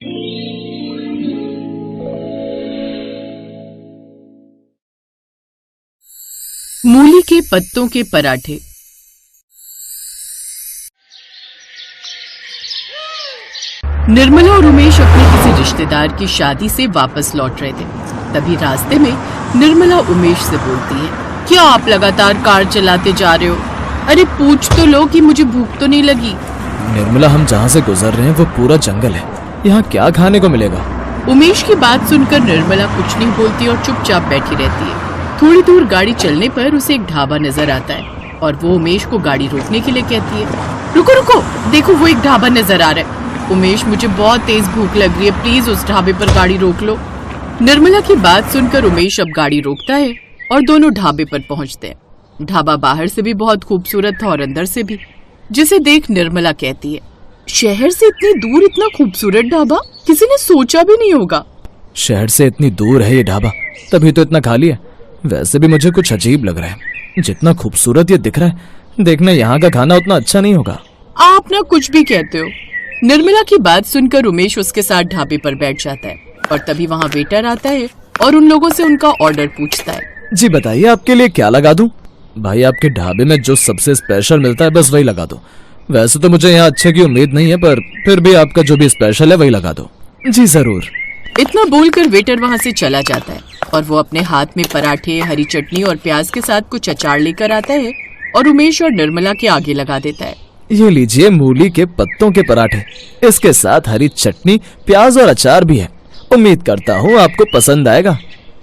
मूली के पत्तों के पराठे। निर्मला और उमेश अपने किसी रिश्तेदार की शादी से वापस लौट रहे थे। तभी रास्ते में निर्मला उमेश से बोलती है, क्या आप लगातार कार चलाते जा रहे हो? अरे पूछ तो लो कि मुझे भूख तो नहीं लगी। निर्मला, हम जहाँ से गुजर रहे हैं वो पूरा जंगल है, यहाँ क्या खाने को मिलेगा? उमेश की बात सुनकर निर्मला कुछ नहीं बोलती और चुपचाप बैठी रहती है। थोड़ी दूर गाड़ी चलने पर उसे एक ढाबा नजर आता है और वो उमेश को गाड़ी रोकने के लिए कहती है, रुको रुको, देखो वो एक ढाबा नजर आ रहा है। उमेश, मुझे बहुत तेज भूख लग रही है, प्लीज उस ढाबे पर गाड़ी रोक लो। निर्मला की बात सुनकर उमेश अब गाड़ी रोकता है और दोनों ढाबे पर पहुंचते हैं। ढाबा बाहर से भी बहुत खूबसूरत था और अंदर से भी, जिसे देख निर्मला कहती है, शहर से इतनी दूर इतना खूबसूरत ढाबा किसी ने सोचा भी नहीं होगा। शहर से इतनी दूर है ये ढाबा, तभी तो इतना खाली है। वैसे भी मुझे कुछ अजीब लग रहा है, जितना खूबसूरत ये दिख रहा है, देखना यहाँ का खाना उतना अच्छा नहीं होगा। आप ना कुछ भी कहते हो। निर्मला की बात सुनकर उमेश उसके साथ ढाबे पर बैठ जाता है और तभी वहाँ वेटर आता है और उन लोगों से उनका ऑर्डर पूछता है। जी बताइए, आपके लिए क्या लगा दूं? भाई, आपके ढाबे में जो सबसे स्पेशल मिलता है बस वही लगा दो। वैसे तो मुझे यहाँ अच्छे की उम्मीद नहीं है, पर फिर भी आपका जो भी स्पेशल है वही लगा दो। जी जरूर। इतना बोलकर वेटर वहाँ से चला जाता है और वो अपने हाथ में पराठे, हरी चटनी और प्याज के साथ कुछ अचार लेकर आता है और उमेश और निर्मला के आगे लगा देता है। ये लीजिए मूली के पत्तों के पराठे, इसके साथ हरी चटनी, प्याज और अचार भी है। उम्मीद करता हूँ आपको पसंद आएगा।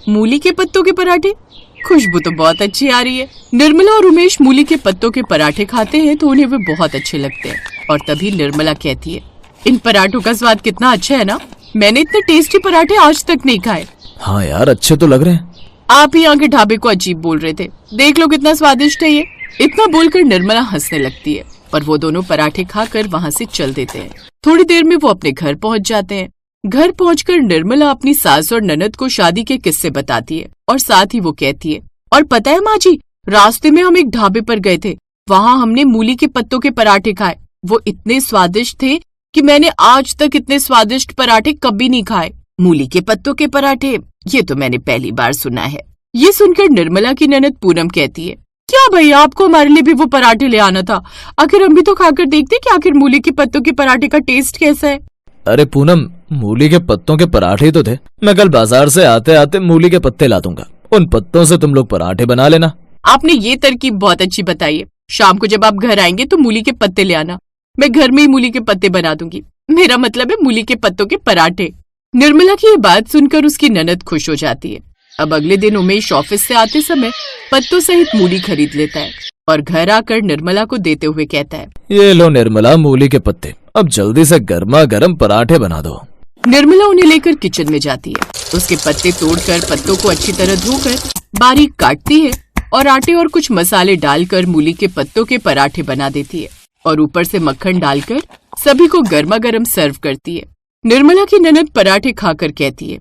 मूली के पत्तों के पराठे? खुशबू तो बहुत अच्छी आ रही है। निर्मला और उमेश मूली के पत्तों के पराठे खाते हैं तो उन्हें वे बहुत अच्छे लगते हैं और तभी निर्मला कहती है, इन पराठों का स्वाद कितना अच्छा है ना, मैंने इतने टेस्टी पराठे आज तक नहीं खाए। हाँ यार, अच्छे तो लग रहे हैं। आप ही यहाँ के ढाबे को अजीब बोल रहे थे, देख लो कितना स्वादिष्ट है ये। इतना बोलकर निर्मला हंसने लगती है और वो दोनों पराठे खाकर वहाँ से चल देते हैं। थोड़ी देर में वो अपने घर पहुँच जाते हैं। घर पहुंचकर निर्मला अपनी सास और ननद को शादी के किस्से बताती है और साथ ही वो कहती है, और पता है माँ जी, रास्ते में हम एक ढाबे पर गए थे, वहाँ हमने मूली के पत्तों के पराठे खाए। वो इतने स्वादिष्ट थे कि मैंने आज तक इतने स्वादिष्ट पराठे कभी नहीं खाए। मूली के पत्तों के पराठे, ये तो मैंने पहली बार सुना है। ये सुनकर निर्मला की ननद पूनम कहती है, क्या भैया, आपको हमारे लिए भी वो पराठे ले आना था। आखिर हम भी तो खाकर देखते कि आखिर मूली के पत्तों के पराठे का टेस्ट कैसा है। अरे पूनम, मूली के पत्तों के पराठे तो थे, मैं कल बाजार से आते आते मूली के पत्ते ला दूंगा, उन पत्तों से तुम लोग पराठे बना लेना। आपने ये तरकीब बहुत अच्छी बताई है। शाम को जब आप घर आएंगे तो मूली के पत्ते ले आना, मैं घर में ही मूली के पत्ते बना दूंगी। मेरा मतलब है मूली के पत्तों के पराठे। निर्मला की ये बात सुनकर उसकी ननद खुश हो जाती है। अब अगले दिन उमेश ऑफिस से आते समय पत्तों सहित मूली खरीद लेता है और घर आकर निर्मला को देते हुए कहता है, ये लो निर्मला, मूली के पत्ते, अब जल्दी से गर्मा गर्म पराठे बना दो। निर्मला उन्हें लेकर किचन में जाती है। उसके पत्ते तोड़कर पत्तों को अच्छी तरह धोकर बारीक काटती है और आटे और कुछ मसाले डालकर मूली के पत्तों के पराठे बना देती है और ऊपर से मक्खन डालकर सभी को गर्मा गर्म सर्व करती है। निर्मला की ननद पराठे खाकर कहती है,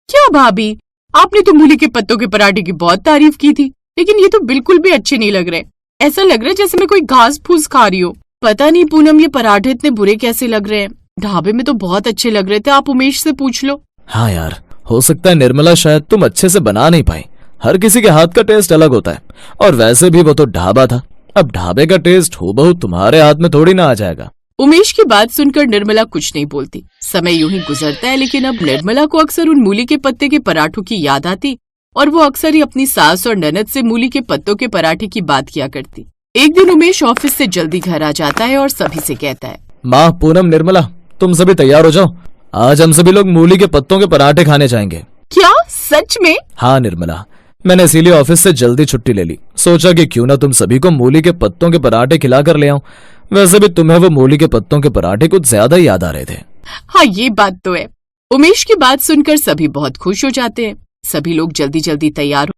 क्या भाभी, आपने तो मूली के पत्तों के पराठे की बहुत तारीफ की थी, लेकिन ये तो बिल्कुल भी अच्छे नहीं लग रहे। ऐसा लग रहा है जैसे मैं कोई घास फूस खा रही हूँ। पता नहीं पूनम, ये पराठे इतने बुरे कैसे लग रहे हैं। ढाबे में तो बहुत अच्छे लग रहे थे, आप उमेश से पूछ लो। हाँ यार, हो सकता है निर्मला शायद तुम अच्छे से बना नहीं पाई। हर किसी के हाथ का टेस्ट अलग होता है, और वैसे भी वो तो ढाबा था। अब ढाबे का टेस्ट हूबहू तुम्हारे हाथ में थोड़ी ना आ जाएगा। उमेश की बात सुनकर निर्मला कुछ नहीं बोलती। समय यूं ही गुजरता है, लेकिन अब निर्मला को अक्सर उन मूली के पत्ते के पराठों की याद आती और वो अक्सर ही अपनी सास और ननद से मूली के पत्तों के पराठे की बात किया करती। एक दिन उमेश ऑफिस से जल्दी घर आ जाता है और सभी से कहता है, माँ, पूनम, निर्मला, तुम सभी तैयार हो जाओ, आज हम सभी लोग मूली के पत्तों के पराठे खाने जाएंगे। क्या सच में? हाँ निर्मला, मैंने इसीलिए ऑफिस से जल्दी छुट्टी ले ली। सोचा कि क्यों ना तुम सभी को मूली के पत्तों के पराठे खिला कर ले आऊं। वैसे भी तुम्हें वो मूली के पत्तों के पराठे कुछ ज्यादा याद आ रहे थे। हाँ, ये बात तो है। उमेश की बात सुनकर सभी बहुत खुश हो जाते हैं। सभी लोग जल्दी जल्दी तैयार हो,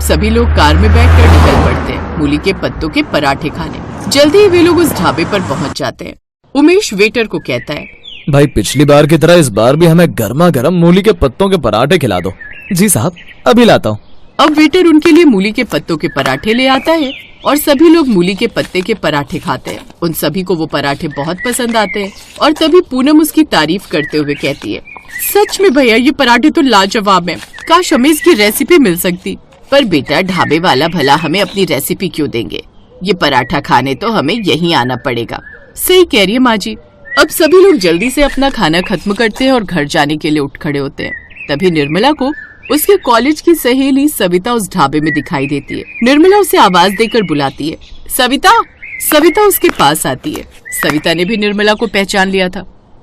सभी लोग कार में बैठकर निकल पड़ते हैं मूली के पत्तों के पराठे खाने। जल्दी ही वे लोग उस ढाबे पर पहुंच जाते हैं। उमेश वेटर को कहता है, भाई, पिछली बार की तरह इस बार भी हमें गर्मा गर्म मूली के पत्तों के पराठे खिला दो। जी साहब, अभी लाता हूँ। अब वेटर उनके लिए मूली के पत्तों के पराठे ले आता है और सभी लोग मूली के पत्ते के पराठे खाते हैं। उन सभी को वो पराठे बहुत पसंद आते हैं और तभी पूनम उसकी तारीफ करते हुए कहती है, सच में भैया ये पराठे तो लाजवाब हैं। काश हमें इसकी रेसिपी मिल सकती। पर बेटा ढाबे वाला भला हमें अपनी रेसिपी क्यों देंगे? ये पराठा खाने तो हमें यहीं आना पड़ेगा। सही कह रही है माँ जी। अब सभी लोग जल्दी से अपना खाना खत्म करते हैं और घर जाने के लिए उठ खड़े होते हैं। तभी निर्मला को उसके कॉलेज की सहेली सविता उस ढाबे में दिखाई देती है। निर्मला उसे आवाज देकर बुलाती है, सविता। सविता उसके पास आती है। सविता ने भी निर्मला को पहचान लिया था।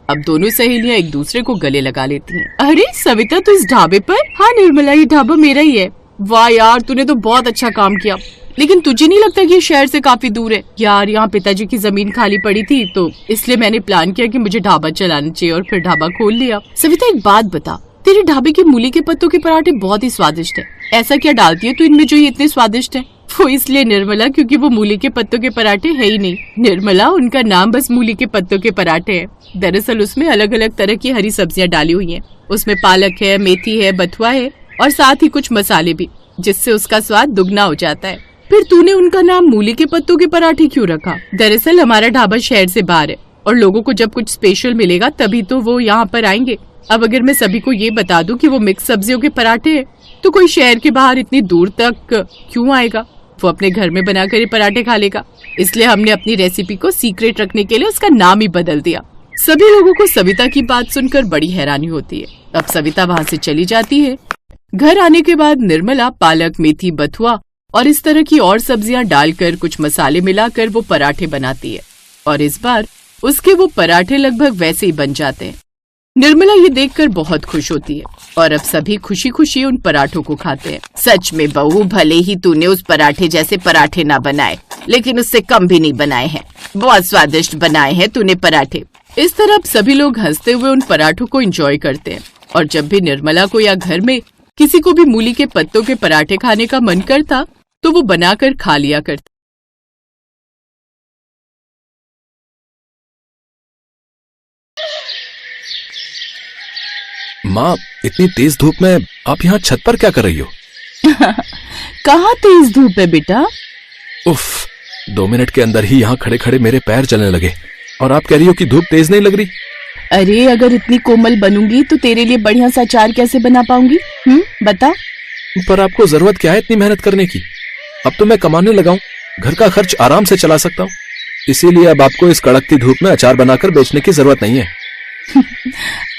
अब दोनों सहेलियां एक दूसरे को गले लगा लेती हैं। अरे सविता, तो इस ढाबे पर? हाँ निर्मला, ये ढाबा मेरा ही है। वाह यार, तूने तो बहुत अच्छा काम किया। लेकिन तुझे नहीं लगता कि ये शहर से काफी दूर है? यार यहाँ पिताजी की जमीन खाली पड़ी थी तो इसलिए मैंने प्लान किया कि मुझे ढाबा चलाना चाहिए और फिर ढाबा खोल लिया। सविता एक बात बता, तेरे ढाबे के मूली के पत्तों के पराठे बहुत ही स्वादिष्ट है। ऐसा क्या डालती है तू इनमें जो ये इतने स्वादिष्ट है? वो इसलिए निर्मला क्योंकि वो मूली के पत्तों के पराठे है ही नहीं। निर्मला, उनका नाम बस मूली के पत्तों के पराठे है। दरअसल उसमें अलग अलग तरह की हरी सब्जियां डाली हुई हैं। उसमें पालक है, मेथी है, बथुआ है और साथ ही कुछ मसाले भी, जिससे उसका स्वाद दुगना हो जाता है। फिर तूने उनका नाम मूली के पत्तों के पराठे क्यों रखा? दरअसल हमारा ढाबा शहर से बाहर है और लोगों को जब कुछ स्पेशल मिलेगा तभी तो वो यहाँ पर आएंगे। अब अगर मैं सभी को ये बता दूं कि वो मिक्स सब्जियों के पराठे हैं, तो कोई शहर के बाहर इतनी दूर तक क्यों आएगा? वो अपने घर में बनाकर ये पराठे खा लेगा। इसलिए हमने अपनी रेसिपी को सीक्रेट रखने के लिए उसका नाम ही बदल दिया। सभी लोगों को सविता की बात सुनकर बड़ी हैरानी होती है। अब सविता वहाँ से चली जाती है। घर आने के बाद निर्मला पालक, मेथी, बथुआ और इस तरह की और सब्जियां डालकर कुछ मसाले मिलाकर वो पराठे बनाती है और इस बार उसके वो पराठे लगभग वैसे ही बन जाते हैं। निर्मला ये देखकर बहुत खुश होती है और अब सभी खुशी खुशी उन पराठों को खाते हैं। सच में बहू, भले ही तूने उस पराठे जैसे पराठे ना बनाए, लेकिन उससे कम भी नहीं बनाए हैं। बहुत स्वादिष्ट बनाए हैं तूने पराठे। इस तरह सभी लोग हंसते हुए उन पराठों को एंजॉय करते हैं और जब भी निर्मला को या घर में किसी को भी मूली के पत्तों के पराठे खाने का मन करता तो वो बनाकर खा लिया करती। माँ, इतनी तेज धूप में आप यहाँ छत पर क्या कर रही हो? कहाँ तेज धूप है बेटा? उफ, 2 मिनट के अंदर ही यहाँ खड़े खड़े मेरे पैर जलने लगे और आप कह रही हो कि धूप तेज नहीं लग रही? अरे अगर इतनी कोमल बनूंगी तो तेरे लिए बढ़िया सा अचार कैसे बना पाऊंगी? बता। पर आपको जरूरत क्या है इतनी मेहनत करने की? अब तो मैं कमाने लगा हूँ, घर का खर्च आराम से चला सकता हूँ। इसीलिए अब आपको इस कड़कती धूप में अचार बनाकर बेचने की जरूरत नहीं है।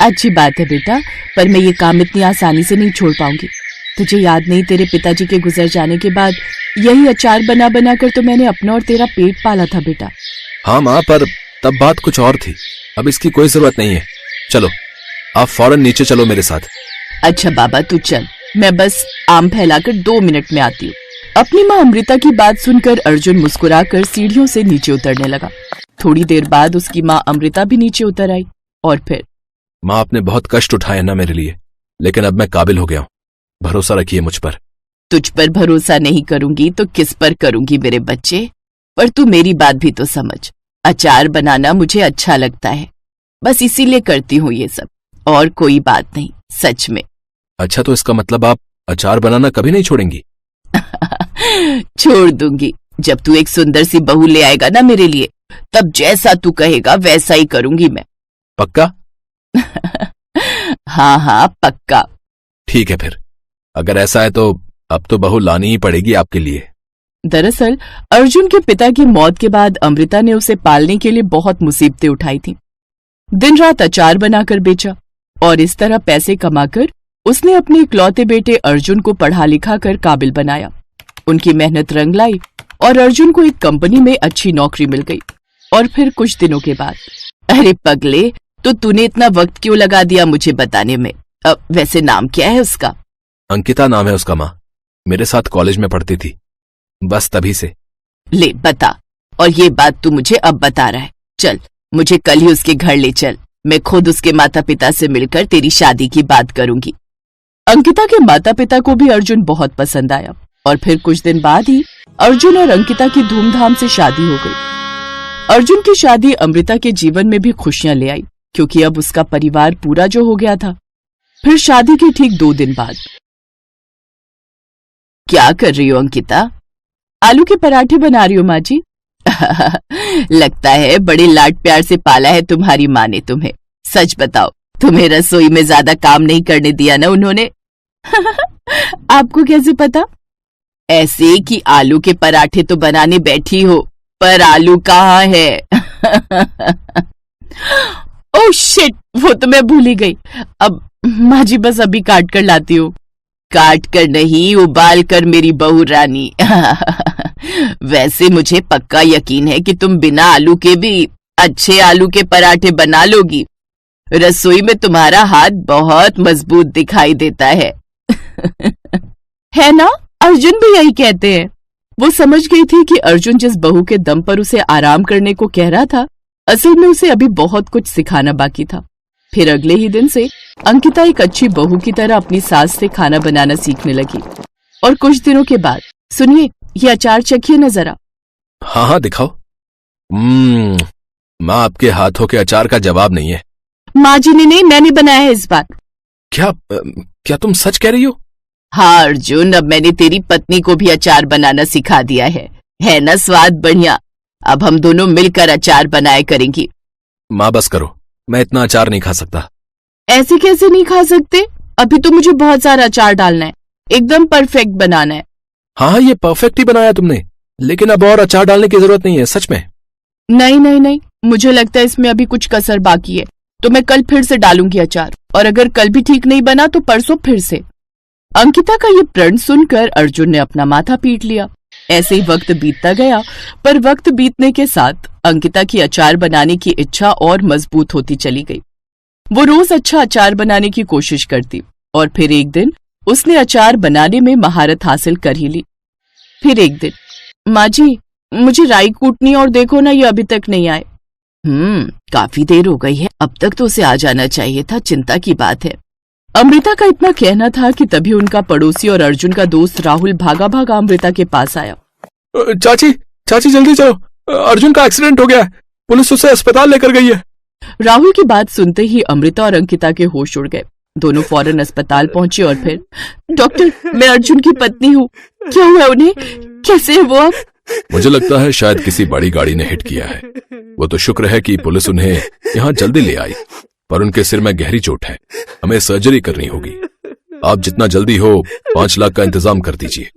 अच्छी बात है बेटा, पर मैं ये काम इतनी आसानी से नहीं छोड़ पाऊंगी। तुझे याद नहीं, तेरे पिताजी के गुजर जाने के बाद यही अचार बना बना कर तो मैंने अपना और तेरा पेट पाला था बेटा। हाँ माँ, पर तब बात कुछ और थी। अब इसकी कोई जरूरत नहीं है। चलो, आप फौरन नीचे चलो मेरे साथ। अच्छा बाबा तू चल, मैं बस आम फैलाकर 2 मिनट में आती हूँ। अपनी माँ अमृता की बात सुनकर अर्जुन मुस्कुराकर सीढ़ियों से नीचे उतरने लगा। थोड़ी देर बाद उसकी माँ अमृता भी नीचे उतर आई और फिर, माँ, आपने बहुत कष्ट उठाए ना मेरे लिए, लेकिन अब मैं काबिल हो गया हूँ। भरोसा रखिए मुझ पर। तुझ पर भरोसा नहीं करूंगी तो किस पर करूंगी मेरे बच्चे? पर तू मेरी बात भी तो समझ। अचार बनाना मुझे अच्छा लगता है, बस इसीलिए करती हूँ ये सब, और कोई बात नहीं, सच में। अच्छा, तो इसका मतलब आप अचार बनाना कभी नहीं छोड़ेंगी? छोड़ दूंगी। जब तू एक सुंदर सी बहू ले आएगा ना मेरे लिए, तब जैसा तू कहेगा वैसा ही करूंगी मैं। पक्का? हाँ हाँ पक्का। ठीक है, फिर अगर ऐसा है तो अब तो बहू लानी ही पड़ेगी आपके लिए। दरअसल अर्जुन के पिता की मौत के बाद अमृता ने उसे पालने के लिए बहुत मुसीबतें उठाई थी। दिन रात अचार बनाकर बेचा और इस तरह पैसे कमाकर उसने अपने इकलौते बेटे अर्जुन को पढ़ा लिखा कर काबिल बनाया। उनकी मेहनत रंग लाई और अर्जुन को एक कंपनी में अच्छी नौकरी मिल गई। और फिर कुछ दिनों के बाद, अरे पगले, तो तूने इतना वक्त क्यों लगा दिया मुझे बताने में? वैसे नाम क्या है उसका? अंकिता नाम है उसका माँ। मेरे साथ कॉलेज में पढ़ती थी, बस तभी से। ले बता, और ये बात तू मुझे अब बता रहा है। चल, मुझे कल ही उसके घर ले चल, मैं खुद उसके माता पिता से मिलकर तेरी शादी की बात करूंगी। अंकिता के माता पिता को भी अर्जुन बहुत पसंद आया और फिर कुछ दिन बाद ही अर्जुन और अंकिता की धूमधाम से शादी हो गई। अर्जुन की शादी अमृता के जीवन में भी खुशियां ले आई, क्योंकि अब उसका परिवार पूरा जो हो गया था। फिर शादी के ठीक 2 दिन बाद, क्या कर रही हो अंकिता? आलू के पराठे बना रही हो माँ जी। लगता है बड़े लाड प्यार से पाला है तुम्हारी माँ ने तुम्हें। सच बताओ, तुम्हें रसोई में ज्यादा काम नहीं करने दिया ना उन्होंने? आपको कैसे पता? ऐसे कि आलू के पराठे तो बनाने बैठी हो, पर आलू कहाँ है? ओह शिट, वो तो मैं भूल ही गई। अब माँ जी बस अभी काट कर लाती हूँ। काट कर नहीं, उबाल कर मेरी बहू रानी। वैसे मुझे पक्का यकीन है कि तुम बिना आलू के भी अच्छे आलू के पराठे बना लोगी। रसोई में तुम्हारा हाथ बहुत मजबूत दिखाई देता है। है ना? अर्जुन भी यही कहते हैं। वो समझ गई थी कि अर्जुन जिस बहू के दम पर उसे आराम करने को कह रहा था, असल में उसे अभी बहुत कुछ सिखाना बाकी था। फिर अगले ही दिन से अंकिता एक अच्छी बहू की तरह अपनी सास से खाना बनाना सीखने लगी। और कुछ दिनों के बाद, सुनिए, ये अचार चखिए न जरा। हाँ हाँ दिखाओ। माँ, आपके हाथों के अचार का जवाब नहीं है। माँ जी ने नहीं, मैंने बनाया है इस बार। क्या तुम सच कह रही हो? हाँ अर्जुन, अब मैंने तेरी पत्नी को भी अचार बनाना सिखा दिया है ना स्वाद बढ़िया? अब हम दोनों मिलकर अचार बनाए करेंगी। माँ बस करो, मैं इतना अचार नहीं खा सकता। ऐसे कैसे नहीं खा सकते? अभी तो मुझे बहुत सारा अचार डालना है, एकदम परफेक्ट बनाना है। हाँ, ये परफेक्ट ही बनाया तुमने, लेकिन अब और अचार डालने की जरूरत नहीं है, सच में। नहीं नहीं नहीं, मुझे लगता है इसमें अभी कुछ कसर बाकी है, तो मैं कल फिर से डालूंगी अचार, और अगर कल भी ठीक नहीं बना तो परसों फिर से। अंकिता का ये प्रण सुनकर अर्जुन ने अपना माथा पीट लिया। ऐसे ही वक्त बीतता गया, पर वक्त बीतने के साथ अंकिता की अचार बनाने की इच्छा और मजबूत होती चली गई। वो रोज अच्छा अचार बनाने की कोशिश करती, और फिर एक दिन उसने अचार बनाने में महारत हासिल कर ही ली। फिर एक दिन, माँ जी मुझे राई कूटनी, और देखो ना ये अभी तक नहीं आए। काफी देर हो गई है, अब तक तो उसे आ जाना चाहिए था, चिंता की बात है। अमृता का इतना कहना था कि तभी उनका पड़ोसी और अर्जुन का दोस्त राहुल भागा भागा अमृता के पास आया। चाची जल्दी चलो, अर्जुन का एक्सीडेंट हो गया है, पुलिस उसे अस्पताल लेकर गई है। राहुल की बात सुनते ही अमृता और अंकिता के होश उड़ गए। दोनों फौरन अस्पताल पहुंचे और फिर, डॉक्टर मैं अर्जुन की पत्नी हूँ, क्या हुआ उन्हें, कैसे है वो अब? मुझे लगता है शायद किसी बड़ी गाड़ी ने हिट किया है। वो तो शुक्र है कि पुलिस उन्हें यहाँ जल्दी ले आई, पर उनके सिर में गहरी चोट है, हमें सर्जरी करनी होगी। आप जितना जल्दी हो 5 लाख का इंतजाम कर दीजिए।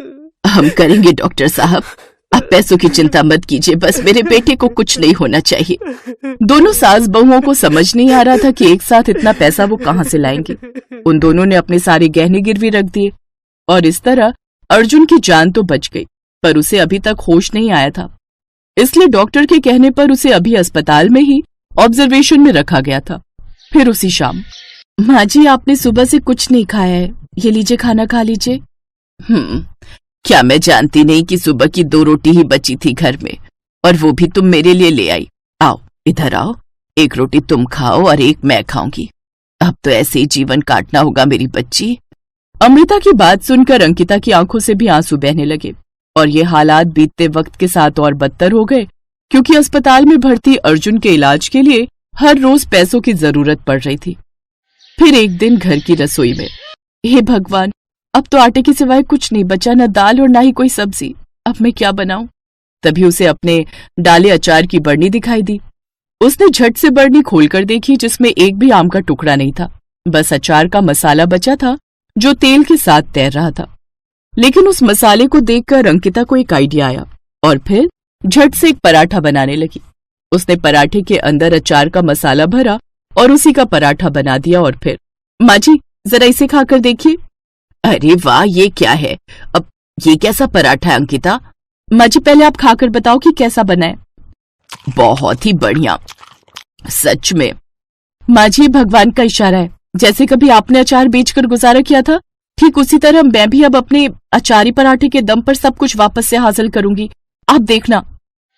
हम करेंगे डॉक्टर साहब, आप पैसों की चिंता मत कीजिए, बस मेरे बेटे को कुछ नहीं होना चाहिए। दोनों सास बहुओं को समझ नहीं आ रहा था कि एक साथ इतना पैसा वो कहाँ से लाएंगे। उन दोनों ने अपने सारे गहने गिरवी रख दिए, और इस तरह अर्जुन की जान तो बच गई, पर उसे अभी तक होश नहीं आया था। इसलिए डॉक्टर के कहने पर उसे अभी अस्पताल में ही ऑब्जर्वेशन में रखा गया था। फिर उसी शाम, माँ जी आपने सुबह से कुछ नहीं खाया है, ये लीजिए खाना खा लीजिए। क्या मैं जानती नहीं कि सुबह की 2 रोटी ही बची थी घर में, और वो भी तुम मेरे लिए ले आई। आओ इधर आओ, एक रोटी तुम खाओ और एक मैं खाऊंगी। अब तो ऐसे ही जीवन काटना होगा मेरी बच्ची। अमृता की बात सुनकर अंकिता की आंखों से भी आंसू बहने लगे, और ये हालात बीतते वक्त के साथ और बदतर हो गए, क्योंकि अस्पताल में भर्ती अर्जुन के इलाज के लिए हर रोज पैसों की जरूरत पड़ रही थी। फिर एक दिन घर की रसोई में, हे भगवान, अब तो आटे के सिवाय कुछ नहीं बचा, न दाल और ना ही कोई सब्जी, अब मैं क्या बनाऊं? तभी उसे अपने डाले अचार की बरनी दिखाई दी। उसने झट से बरनी खोलकर देखी, जिसमें एक भी आम का टुकड़ा नहीं था, बस अचार का मसाला बचा था जो तेल के साथ तैर रहा था। लेकिन उस मसाले को देखकर अंकिता को एक आइडिया आया, और फिर झट से एक पराठा बनाने लगी। उसने पराठे के अंदर अचार का मसाला भरा और उसी का पराठा बना दिया, और फिर, माँ जी जरा इसे खाकर देखिए। अरे वाह, ये क्या है? अब ये कैसा पराठा है अंकिता? माँ जी पहले आप खाकर बताओ कि कैसा बना है। बहुत ही बढ़िया, सच में। माँ जी भगवान का इशारा है, जैसे कभी आपने अचार बेचकर गुजारा किया था, ठीक उसी तरह मैं भी अब अपने अचारी पराठे के दम पर सब कुछ वापस से हासिल करूंगी, आप देखना।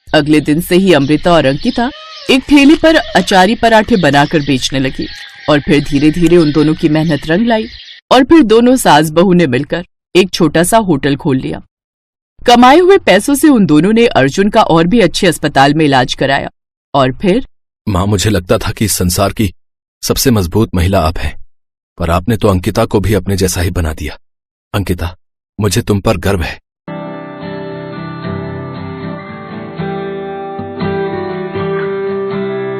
अगले दिन से ही अमृता और अंकिता एक ठेले पर अचारी पराठे बनाकर बेचने लगी, और फिर धीरे धीरे उन दोनों की मेहनत रंग लाई, और फिर दोनों सास बहू ने मिलकर एक छोटा सा होटल खोल लिया। कमाए हुए पैसों से उन दोनों ने अर्जुन का और भी अच्छे अस्पताल में इलाज कराया, और फिर, माँ मुझे लगता था कि इस संसार की सबसे मजबूत महिला आप हैं, पर आपने तो अंकिता को भी अपने जैसा ही बना दिया। अंकिता, मुझे तुम पर गर्व है।